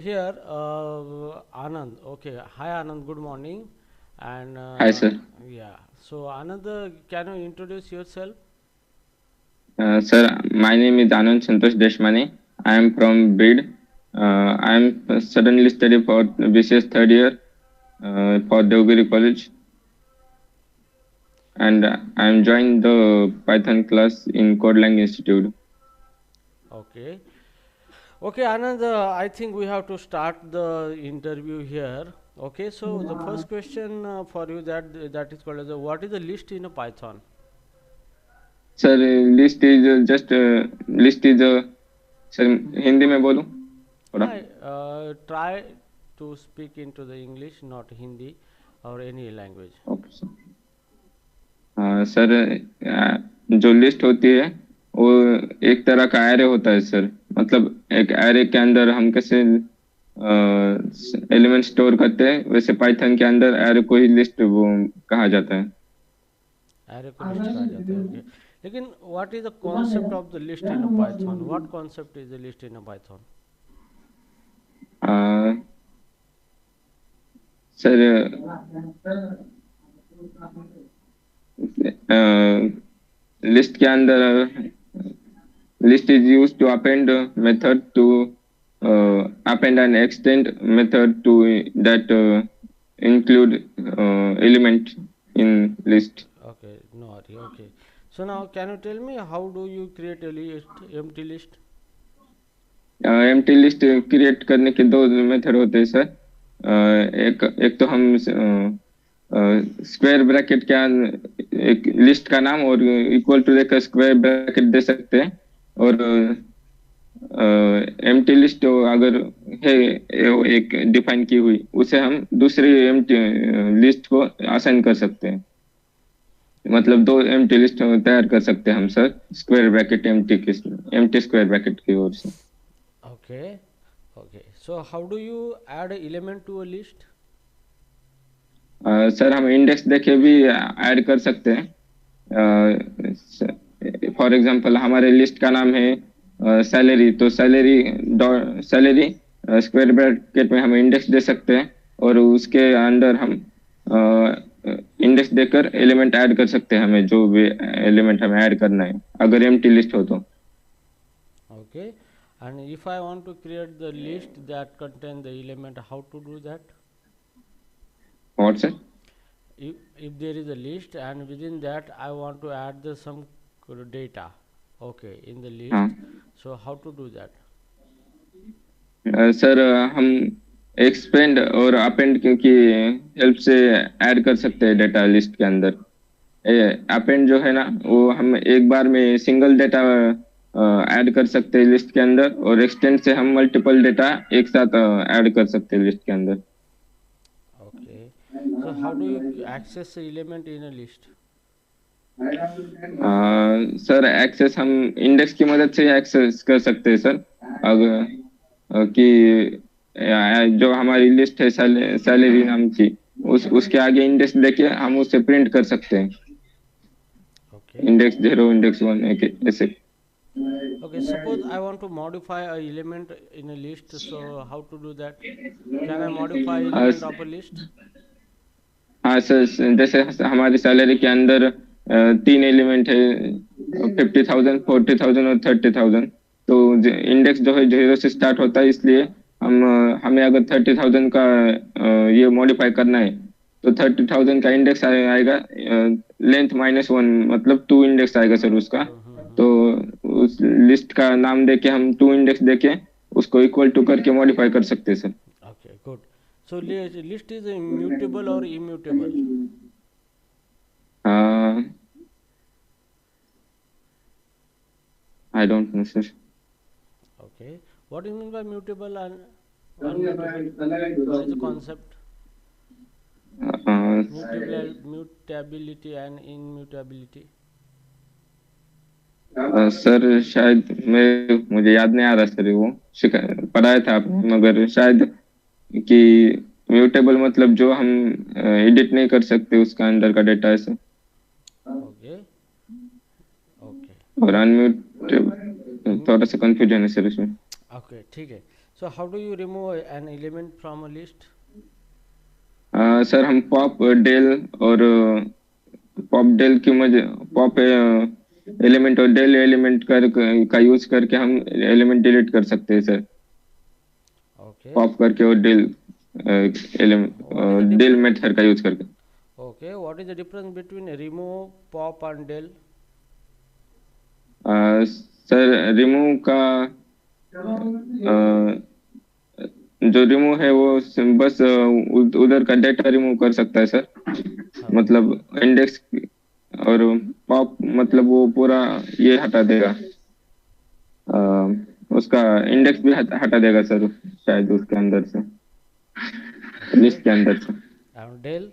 Here, Anand. Okay. Hi, Anand. Good morning. And Hi, sir. yeah. So, Anand, can you introduce yourself? Sir, my name is Anand Santosh Deshmani. I am from Bid. I am suddenly study for BCS third year for Devgiri College, and I am joined the Python class in Codelang Institute. Okay. Okay, Anand. I think we have to start the interview here. Okay. So, the first question for you that is called as what is the list in a Python? Sir list is just list is sir Hindi में बोलूं थोड़ा Hi. Try to speak into the English, not Hindi or any language. Okay sir sir जो list होती है वो एक तरह का एरे होता है सर मतलब एक एरे के अंदर हम कैसे एलिमेंट स्टोर करते हैं वैसे पाइथन के अंदर एरे को ही लिस्ट वो कहा जाता है एरे को लिस्ट कहा जाता है ओके लेकिन what is the concept of the list in a Python what concept is the list in a Python a, sir list के अंदर list is used to append a method to append and extend method to that include element in list. okay no worry okay so now can you tell me how do you create a list empty list empty list create करने के दो method होते हैं sir एक एक तो हम square bracket क्या एक लिस्ट का नाम और इक्वल टू देकर स्क्वायर ब्रैकेट दे सकते हैं और एम्प्टी लिस्ट अगर है एक डिफाइन की हुई उसे हम दूसरी एम्प्टी लिस्ट को असाइन कर सकते हैं मतलब दो एम्प्टी लिस्ट तैयार कर सकते हैं हम sir square bracket empty square bracket की ओर से okay okay so how do you add a element to a list sir हम इंडेक्स देके भी ऐड कर सकते हैं फॉर एग्जांपल हमारे लिस्ट का नाम है सैलरी तो सैलरी स्क्वायर ब्रैकेट में हम इंडेक्स दे सकते हैं और उसके अंदर हम इंडेक्स देकर एलिमेंट ऐड कर सकते हैं हमें जो भी एलिमेंट हमें ऐड करना है अगर एम्प्टी लिस्ट हो तो okay and if I want to create the list that contain the element how to do that और sir if there is a list and within that I want to add the some data okay in the हाँ list so how to do that sir हम expand और append की help से add कर सकते हैं data list के अंदर अपेंड जो है ना वो हम एक बार में सिंगल डेटा ऐड कर सकते हैं लिस्ट के अंदर और एक्सटेंड से हम मल्टीपल डेटा एक साथ ऐड कर सकते हैं लिस्ट के अंदर okay so how do you access the element in a list sir access हम इंडेक्स की मदद से एक्सेस कर सकते हैं सर अगर कि जो हमारी लिस्ट है सैलरी नाम की उस उसके आगे इंडेक्स देके हम उसे प्रिंट कर सकते हैं okay इंडेक्स 0 इंडेक्स 1 ऐसे okay suppose I want to modify a element in a list so how to do that can I modify हाँ element of a list हाँ सर जैसे हमारी सैलरी के अंदर तीन एलिमेंट है 50,000 40,000 और 30,000 तो इंडेक्स जो है 0 से स्टार्ट होता है इसलिए हमें अगर 30,000 का ये मॉडिफाई करना है तो 30,000 का इंडेक्स आएगा लेंथ -1 मतलब 2 इंडेक्स आएगा सर उसका तो उस लिस्ट का नाम देके हम 2 इंडेक्स देके उसको इक्वल टू करके मॉडिफाई कर सकते हैं sir okay good so list is immutable or immutable I don't know sir okay what do you mean by mutable and unmutable what is the concept mutability and immutability sir शायद मैं मुझे याद नहीं आ रहा sir वो पढ़ाया था आपने मगर शायद कि म्यूटेबल मतलब जो हम एडिट नहीं कर सकते उसका अंदर का डेटा ऐसे okay okay और अनम्यूटेबल थोड़ा सा कंफ्यूजन है सर इसमें okay ठीक है So how do you remove an element from a list? Sir हम पॉप डेल और पॉप डेल की मजे पॉप एलिमेंट और डेल एलिमेंट का यूज करके हम एलिमेंट डिलीट कर सकते हैं सर, Okay. पॉप करके और del What is the del difference? Method का यूज करके। Okay. What is the difference between remove, pop, and del? Sir remove का जो रिमूव है वो बस उधर का डेटा रिमूव कर सकता है सर, हाँ. मतलब इंडेक्स, और पॉप मतलब वो पूरा ये हटा देगा, उसका इंडेक्स भी हटा देगा सर, शायद उसके अंदर से, लिस्ट Okay. के अंदर से। And del?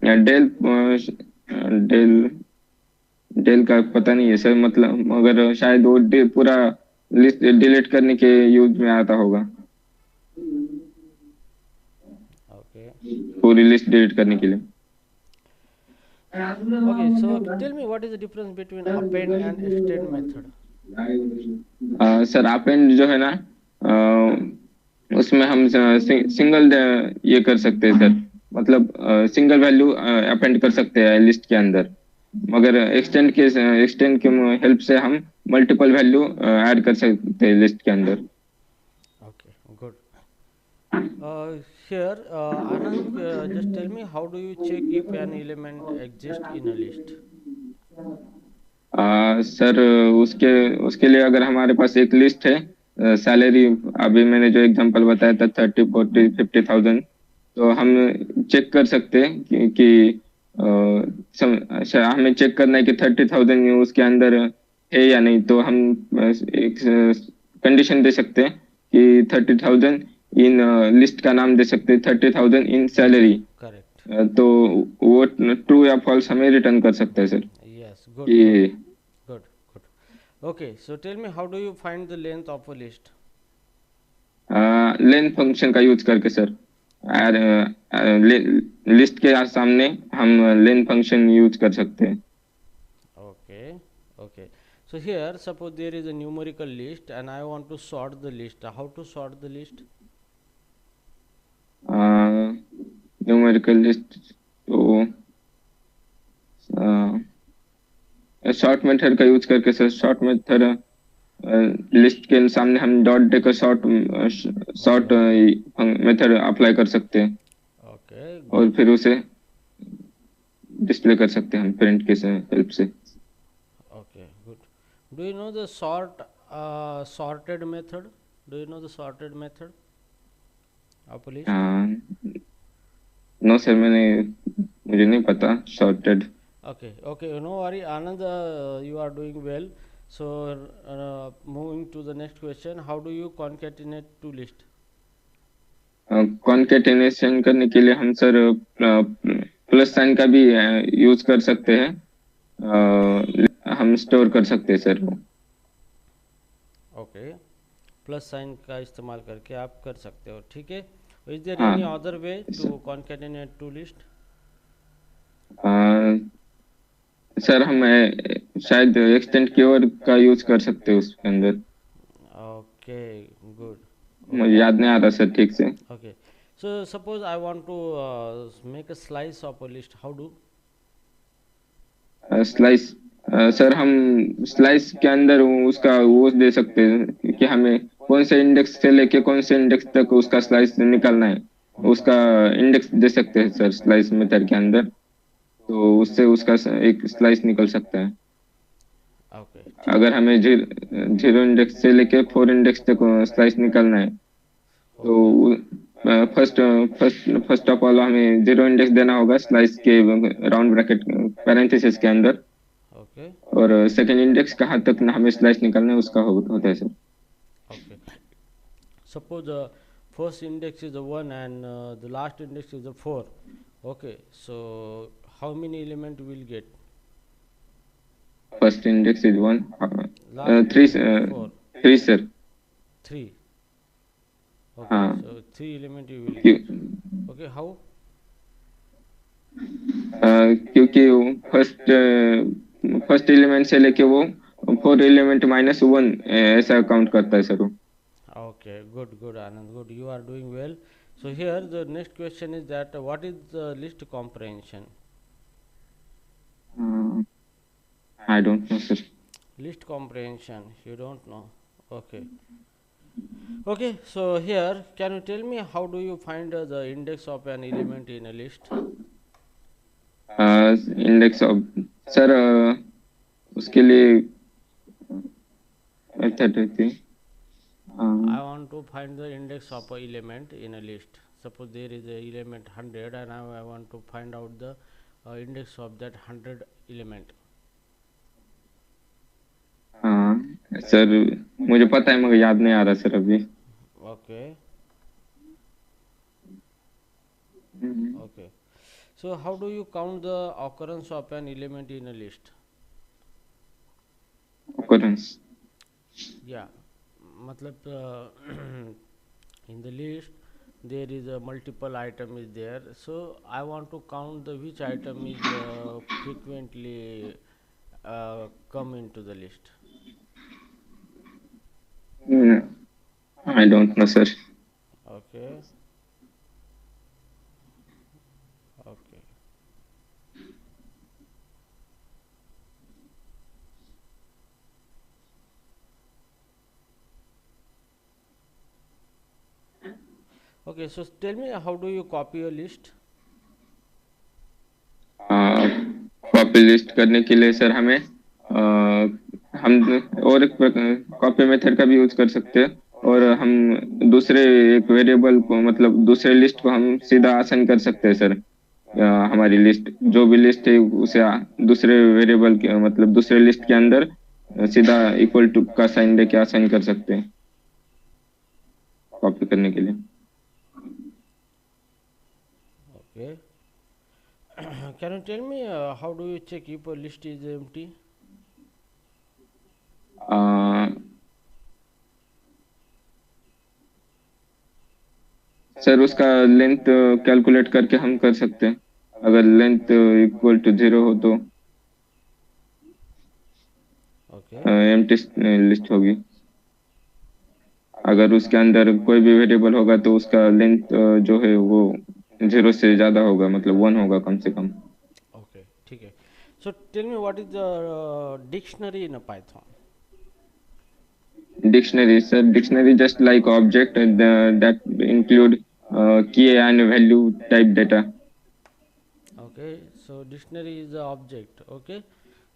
या डेल डेल डेल का पता नहीं है सर, मतलब मगर शायद वो पूरा लिस्ट डिलीट करने के यूज में आता होगा, Okay. पूरी लिस्ट डिलीट करने के लिए। Okay. So tell me what is the difference between append and extend method? Sir append जो है ना, उसमें हम सिंगल ये कर सकते हैं सर, मतलब सिंगल वैल्यू अपेंड कर सकते हैं लिस्ट के अंदर, मगर एक्सटेंड के हेल्प से हम मल्टीपल वैल्यू ऐड कर सकते हैं लिस्ट के अंदर। Okay. Good. Here, Anand, just tell me how do you check if an element exists in a list? Sir उसके उसके लिए अगर हमारे पास एक लिस्ट है, सैलरी अभी मैंने जो एग्जांपल बताया था 30, 40, 50,000, तो हम चेक कर सकते हैं कि अच्छा, हमें चेक करना है कि 30,000 उसके अंदर है या नहीं, तो हम एक कंडीशन दे सकते हैं कि 30,000 इन लिस्ट का नाम दे सकते हैं 30,000 इन सैलरी, Correct. तो वो ट्रू या फॉल्स हमें रिटर्न कर सकता है सर। Yes. Good. कि Good. Good. Okay. So tell me how do you find the length of a list? Length function का यूज करके सर, लिस्ट के सामने हम लेंथ फंक्शन यूज कर सकते हैं। Okay. Okay. So here, suppose there is a numerical list and I want to sort the list. How to sort the list? Numerical list तो short method का use करके sir, short method list के सामने हम dot देकर short short method apply कर सकते हैं, Okay. और फिर उसे डिस्प्ले कर सकते हैं हम प्रिंट के हेल्प से। Okay. Good. Do you know the sorted method? Do you know the sorted method of a list? No sir, मुझे नहीं पता sorted. Okay. Okay. No worry, Anand. You are doing well. So moving to the next question, how do you concatenate two list? Concatenation करने के लिए हम sir plus sign का भी use कर सकते हैं, हम स्टोर कर सकते हैं सर वो। Okay. प्लस साइन का इस्तेमाल करके आप कर सकते हो, ठीक है। इज देयर हाँ any other way to concatenate two list? Sir हम शायद एक्सटेंड कीवर्ड का यूज कर सकते हैं उसके अंदर, ओके गुड। मुझे याद नहीं आ रहा सर ठीक से। Okay so suppose I want to make a slice of a list, how do? Slice sir हम स्लाइस के अंदर उसका वो दे सकते हैं कि हमें कौन से इंडेक्स से लेके कौन से इंडेक्स तक उसका स्लाइस निकालना है, उसका इंडेक्स दे सकते हैं सर स्लाइस मेथड के अंदर, तो उससे उसका एक स्लाइस निकल सकता है। ओके अगर हमें 0 इंडेक्स से लेके 4 इंडेक्स तक स्लाइस निकालना है, तो फर्स्ट फर्स्ट ऑफ ऑल हमें 0 इंडेक्स देना होगा स्लाइस के राउंड ब्रैकेट पैरेंथेसिस के अंदर, ओके और सेकंड इंडेक्स कहाँ तक ना हमें स्लाइस निकालना है उसका होता है sir. Okay suppose the first index is a 1 and the last index is a 4. Okay, so how many element will get? First index is 1, Last 3 is 4. 3 sir. 3. Okay, हाँ so 3 element you will क्यों- get. Okay, how? क्योंकि first element से लेके वो 4 element -1 ऐसा count करता है sir वो। Okay, good, good, Anand. Good, you are doing well. So here the next question is that what is the list comprehension? Uh, I don't know, sir. List comprehension, you don't know. Okay. Okay, so here can you tell me how do you find the index of an element in a list? Index of sir उसके लिए method रहती है I want to find the index of a element in a list. Suppose there is a element 100 and I want to find out the index of that 100 element. Sir मुझे पता है मगर याद नहीं आ रहा सर अभी Okay, okay. So how do you count the occurrence of an element in a list? occurrence Yeah, matlab in the list there is a multiple item is there. So I want to count the which item is frequently come into the list. I don't know sir Okay, okay. Okay, so tell me how do you copy a list? Copy list करने के लिए sir हमें हम और एक copy method का भी use कर सकते हैं और हम दूसरे एक वेरिएबल को मतलब दूसरे लिस्ट को हम सीधा आसान कर सकते हैं सर हमारी लिस्ट जो भी लिस्ट है उसे दूसरे वेरिएबल के मतलब दूसरे लिस्ट के अंदर सीधा इक्वल टू का साइन देके आसान कर सकते हैं कॉपी करने के लिए Okay. Can you tell me how do you check if a list is empty? Sir उसका लेंथ कैलकुलेट करके हम कर सकते हैं अगर लेंथ इक्वल टू 0 हो तो Okay. एम्प्टी लिस्ट होगी अगर उसके अंदर कोई भी वेरिएबल होगा तो उसका लेंथ जो है वो 0 से ज्यादा होगा मतलब 1 होगा कम से कम Okay. ठीक है. So tell me what is the dictionary in a Python? Dictionary sir dictionary just like object that include key and value type data Okay, so dictionary is the object. Okay,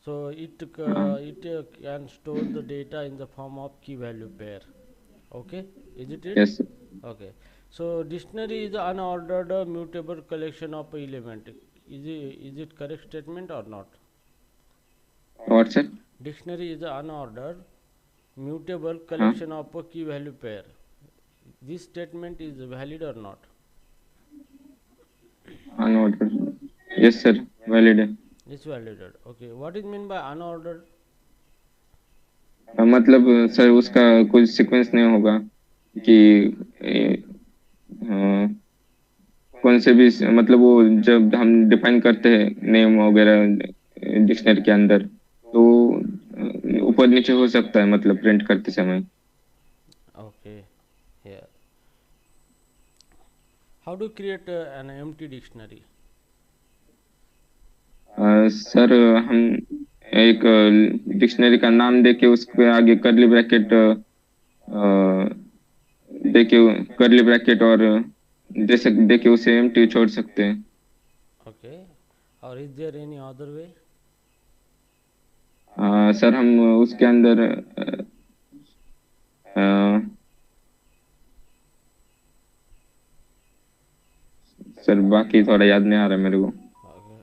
so it can store the data in the form of key value pair. Okay, is it it? Yes Okay, so dictionary is the unordered mutable collection of element. Is it correct statement or not? What sir Dictionary is the unordered mutable हाँ collection of a key value pair. This statement is valid or not? Unordered yes sir valid है It's validated. Okay, what is mean by unordered? मतलब sir उसका कुछ sequence नहीं होगा कि अ, कौन से भी मतलब वो जब हम डिफाइन करते हैं नेम वगैरह डिक्शनरी के अंदर तो ऊपर नीचे हो सकता है मतलब प्रिंट करते समय Okay, here. How do you create an empty dictionary? Sir हम एक डिक्शनरी का नाम देके उसके आगे करली ब्रैकेट देके करली ब्रैकेट और जैसे देके उसे एम्प्टी छोड़ सकते हैं Okay, or is there any other way? Sir हम उसके अंदर सर बाकी थोड़ा याद नहीं आ रहा मेरे को Okay.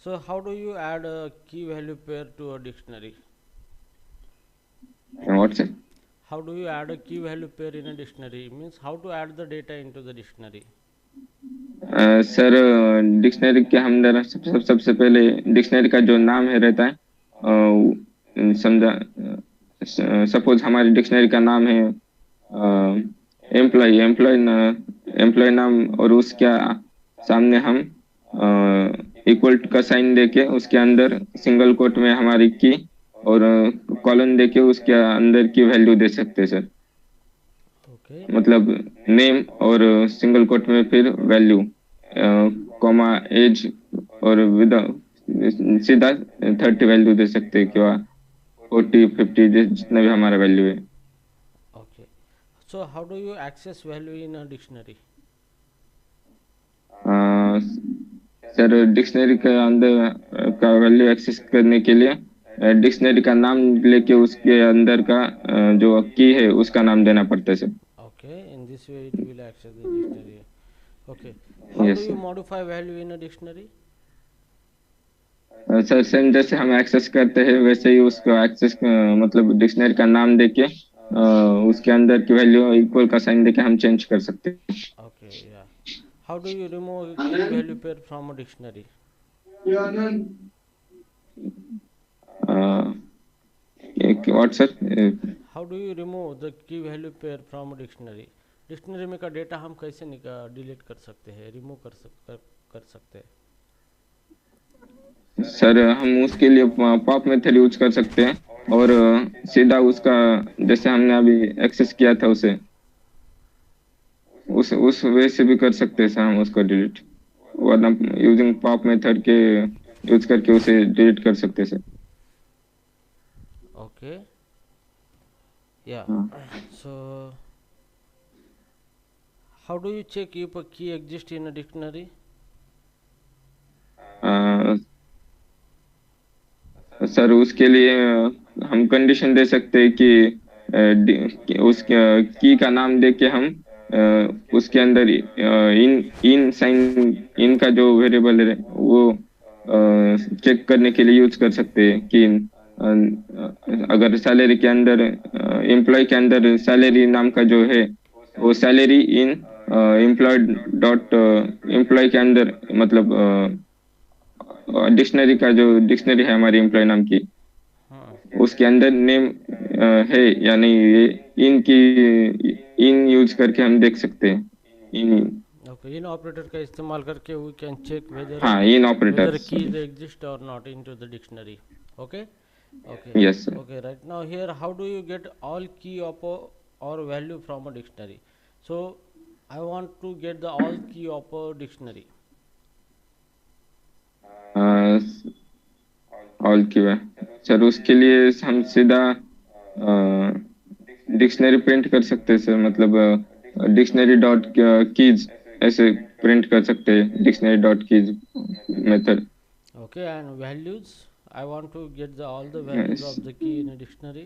So how do you add a key value pair to a dictionary? What से How do you add a key value pair in a dictionary? Means how to add the data into the dictionary. Sir dictionary के अंदर सबसे पहले dictionary का जो नाम है रहता है समझा सपोज हमारी डिक्शनरी का नाम है एम्प्लॉय एम्प्लॉय एम्प्लॉय नाम और उसके सामने हम इक्वल का साइन देके उसके अंदर सिंगल कोट में हमारी की और कॉलन देके उसके अंदर की वैल्यू दे सकते हैं सर Okay. मतलब नेम और सिंगल कोट में फिर वैल्यू, कॉमा, एज, और विद सीधा 30 वैल्यू दे सकते हैं, क्या 40 50 जितना भी हमारा वैल्यू है। Okay. So how do you access value in a dictionary? Sir dictionary के अंदर का वैल्यू एक्सेस करने के लिए डिक्शनरी का नाम लेके उसके अंदर का जो की है उसका नाम देना पड़ता है sir. Okay, in this way it will access the dictionary. Okay. How do yes you modify value in a dictionary? Sir. Sir same जैसे हम एक्सेस करते हैं वैसे ही उसको एक्सेस मतलब डिक्शनरी का नाम देके उसके अंदर की वैल्यू इक्वल का साइन देके हम चेंज कर सकते Okay, yeah. How do you remove a key value pair from a dictionary? हैं। What sir? How do you remove the key value pair from a dictionary? Dictionary में का data हम कैसे डिलीट कर सकते हैं, रिमूव कर सकते हैं? सर हम उसके लिए पॉप मेथड यूज कर सकते हैं, और सीधा उसका जैसे हमने अभी एक्सेस किया था उसे उस वे से भी कर सकते हैं सर हम उसको डिलीट, वरना यूजिंग पॉप मेथड के यूज करके उसे डिलीट कर सकते हैं सर। Okay, yeah. हाँ। So, how do you check if a key exists in a dictionary? A, sir उसके लिए हम कंडीशन दे सकते हैं कि उस की का नाम दे के हम उसके अंदर इन इन साइन इन का जो वेरिएबल है वो चेक करने के लिए यूज कर सकते हैं कि अगर सैलरी के अंदर एम्प्लॉय के अंदर सैलरी नाम का जो है वो salary in employed dot employ के अंदर मतलब डिक्शनरी का जो डिक्शनरी है हमारी एम्प्लॉय नाम की हाँ. उसके अंदर नेम है या नहीं, ये इन की इन यूज करके हम देख सकते हैं। इन Okay, इन ऑपरेटर का इस्तेमाल करके we can check हाँ इन operator. whether keys exist or not into the dictionary. Okay. Okay. Yes sir. Okay. Right now here, how do you get all key or value from a dictionary? So I want to get the all key of a dictionary. All की है sir, उसके लिए हम सीधा dictionary print कर सकते हैं sir, मतलब डिक्शनरी डॉट कीज ऐसे प्रिंट कर सकते हैं, dictionary dot keys method. Okay, and values, I want to get all the values of the key in a dictionary.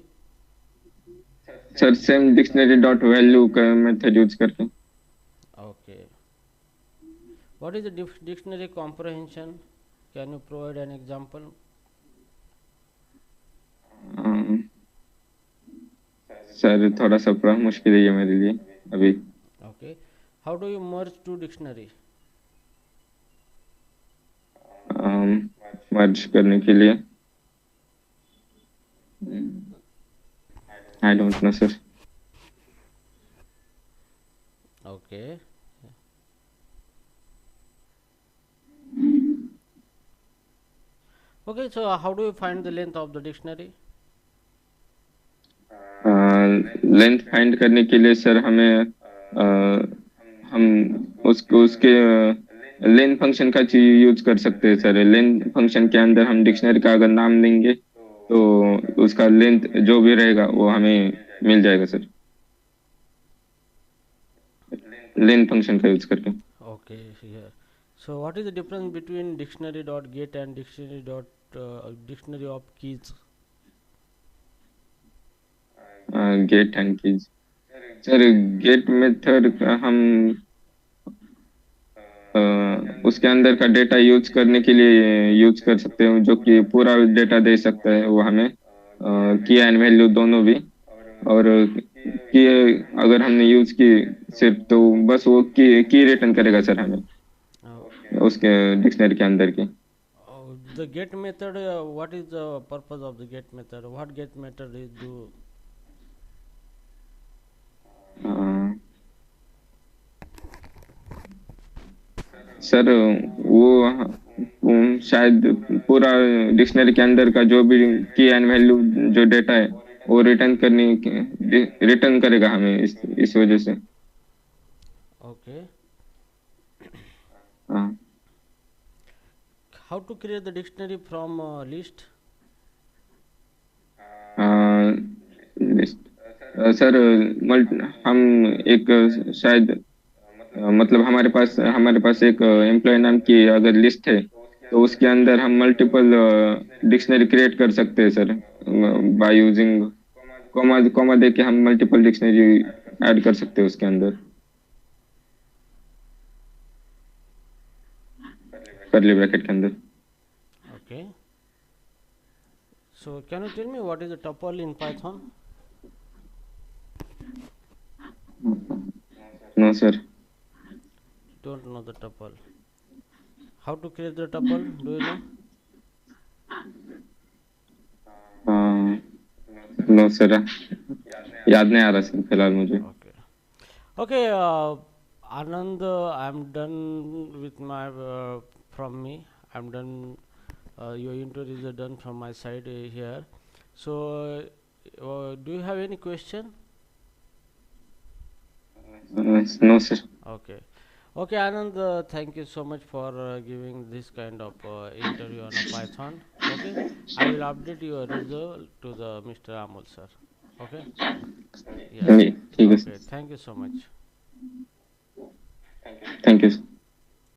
Sir same dictionary dot value का method use करके। Okay, what is the dictionary comprehension? Can you provide an example? Sir थोड़ा सा मुश्किल है ये मेरे लिए अभी। Okay, how do you merge two dictionary? मर्ज करने के लिए I don't know sir. Okay. Okay, so how do you find the length of the dictionary? Length find करने के लिए सर हमें हम उसको उसके लेंथ फंक्शन का यूज कर सकते हैं सर। लेंथ फंक्शन के अंदर हम डिक्शनरी का अगर नाम देंगे तो उसका लेंथ जो भी रहेगा वो हमें मिल जाएगा सर, लेंथ फंक्शन का यूज करके। Okay, here. So what is the difference between dictionary.get and dictionary of keys? Get and keys sir, get method का हम उसके अंदर का डेटा यूज करने के लिए यूज कर सकते हैं, जो कि पूरा डेटा दे सकता है वो हमें, की एंड वैल्यू दोनों भी। और की अगर हमने यूज की सिर्फ तो बस वो की रिटर्न करेगा सर हमें उसके डिक्शनरी के अंदर की। The get method, what is the purpose of the get method? What get method is do? Sir वो शायद पूरा डिक्शनरी के अंदर का जो भी की एंड वैल्यू जो डेटा है वो रिटर्न करने रिटर्न करेगा हमें इस वजह से। Okay. हाँ How to create the dictionary from list? Sir हम एक शायद मतलब हमारे पास एक एम्प्लॉय नाम की अगर लिस्ट है तो उसके अंदर हम मल्टीपल डिक्शनरी क्रिएट कर सकते हैं sir, by using comma comma दे के हम मल्टीपल डिक्शनरी ऐड कर सकते हैं उसके अंदर, कर्ली ब्रैकेट के अंदर। Okay. So can you tell me what is a tuple in Python? No sir. Don't know the tuple. How to create the tuple? Do you know? No sir, याद नहीं आ रहा सर फिलहाल मुझे। Okay. Okay, Anand, I'm done with my from me. I'm done. Your interview is done from my side here. So, do you have any question? No sir. Okay. Okay, Anand, thank you so much for giving this kind of interview on a Python. Okay, I will update your result to the Mr. Amol sir. Okay. Yes. ठीक है Okay. Sir, Thank you so much. Thank you.